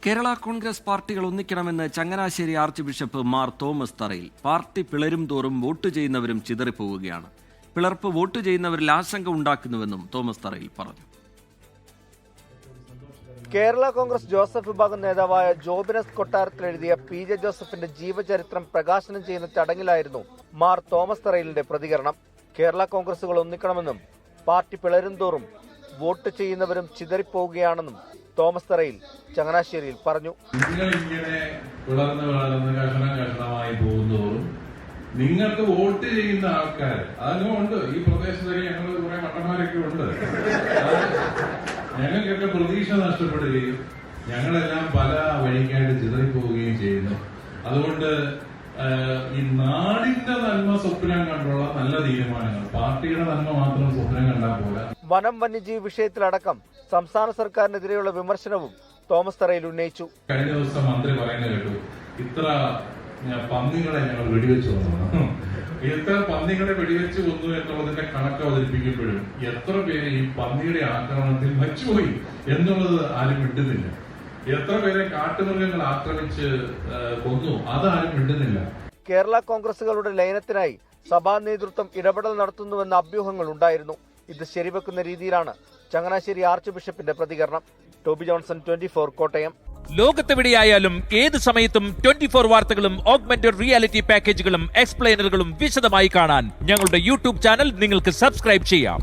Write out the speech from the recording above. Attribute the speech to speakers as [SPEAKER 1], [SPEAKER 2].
[SPEAKER 1] കേരള കോൺഗ്രസ് പാർട്ടികൾ ഒന്നിക്കണമെന്ന് Changanassery archbishop Mar Thomas Tharayil. Party പിളരും തോറും വോട്ട് ചെയ്യുന്നവരും ചിതറിപ്പോവുകയാണ്. പിളർപ്പ് വോട്ട് ചെയ്യുന്നവരിൽ ആശങ്ക ഉണ്ടാക്കുന്നുവെന്നും തോമസ് തറയിൽ പറഞ്ഞു.
[SPEAKER 2] കേരള കോൺഗ്രസ് ജോസഫ് വിഭാഗം നേതാവായ ജോബിനസ് കൊട്ടാരത്തിൽ എഴുതിയ പി ജെ ജോസഫിന്റെ ജീവചരിത്രം പ്രകാശനം ചെയ്യുന്ന ചടങ്ങിലായിരുന്നു മാർ തോമസ് തറയിലിന്റെ പ്രതികരണം. കേരള കോൺഗ്രസുകൾ ഒന്നിക്കണമെന്നും പാർട്ടി പിളരും തോറും വോട്ട് ചെയ്യുന്നവരും ചിതറിപ്പോവുകയാണെന്നും തോമസ് തറയിൽ ചങ്ങനാശ്ശേരിയിൽ പറഞ്ഞു.
[SPEAKER 3] നിങ്ങൾ ഇങ്ങനെ പിളർന്ന് കഷണമായി പോകുന്നതോറും നിങ്ങൾക്ക് വോട്ട് ചെയ്യുന്ന ആൾക്കാർ അതിനും ഉണ്ട്. ഈ പ്രദേശത്തൊക്കെ ഞങ്ങൾ കുറെ മട്ടന്മാരൊക്കെ ഉണ്ട്. ഞങ്ങൾക്കൊക്കെ പ്രതീക്ഷ നഷ്ടപ്പെടുകയും ഞങ്ങളെല്ലാം പല വഴിക്കായിട്ട് ചിതറിപ്പോവുകയും ചെയ്യുന്നു. അതുകൊണ്ട് ഈ നാടിന്റെ നന്മ സ്വപ്നം കണ്ടുള്ള നല്ല തീരുമാനങ്ങൾ, പാർട്ടിയുടെ നന്മ മാത്രം സ്വപ്നം കണ്ടാൽ പോലെ.
[SPEAKER 2] വനം വന്യജീവി വിഷയത്തിലടക്കം സംസ്ഥാന സർക്കാരിനെതിരെയുള്ള വിമർശനവും തോമസ് തറയിൽ ഉന്നയിച്ചു.
[SPEAKER 3] കഴിഞ്ഞ ദിവസം മന്ത്രി പറയുന്നത് കേട്ടു, ഇത്ര പന്നികളെ ഞങ്ങൾ വെടിവെച്ചു വന്നു. എത്ര പന്നികളെ വെടിവെച്ച് കൊന്നു എന്നുള്ളതിന്റെ കണക്ക് അവതരിപ്പിക്കപ്പെടും. എത്ര പേര് ഈ പന്നിയുടെ ആക്രമണത്തിൽ മരിച്ചുപോയി എന്നുള്ളത് ആരും മിണ്ടുന്നില്ല. എത്ര പേരെ കാട്ടുമൃഗങ്ങൾ ആക്രമിച്ച് കൊന്നു അതാരും മിണ്ടുന്നില്ല.
[SPEAKER 2] കേരള കോൺഗ്രസുകളുടെ ലയനത്തിനായി സഭാ നേതൃത്വം ഇടപെടൽ നടത്തുന്നുവെന്ന അഭ്യൂഹങ്ങൾ ഉണ്ടായിരുന്നു. ഇത് ശരിവെക്കുന്ന രീതിയിലാണ് ചങ്ങനാശ്ശേരി ആർച്ച് ബിഷപ്പിന്റെ പ്രതികരണം. Toby Johnson, 24 Kottayam.
[SPEAKER 4] ലോകത്തെവിടെയായാലും ഏത് സമയത്തും 24 വാർത്തകളും ഓഗ്മെന്റഡ് റിയാലിറ്റി പാക്കേജുകളും എക്സ്പ്ലെയിനറുകളും വിശദമായി കാണാൻ ഞങ്ങളുടെ യൂട്യൂബ് ചാനൽ നിങ്ങൾക്ക് സബ്സ്ക്രൈബ് ചെയ്യാം.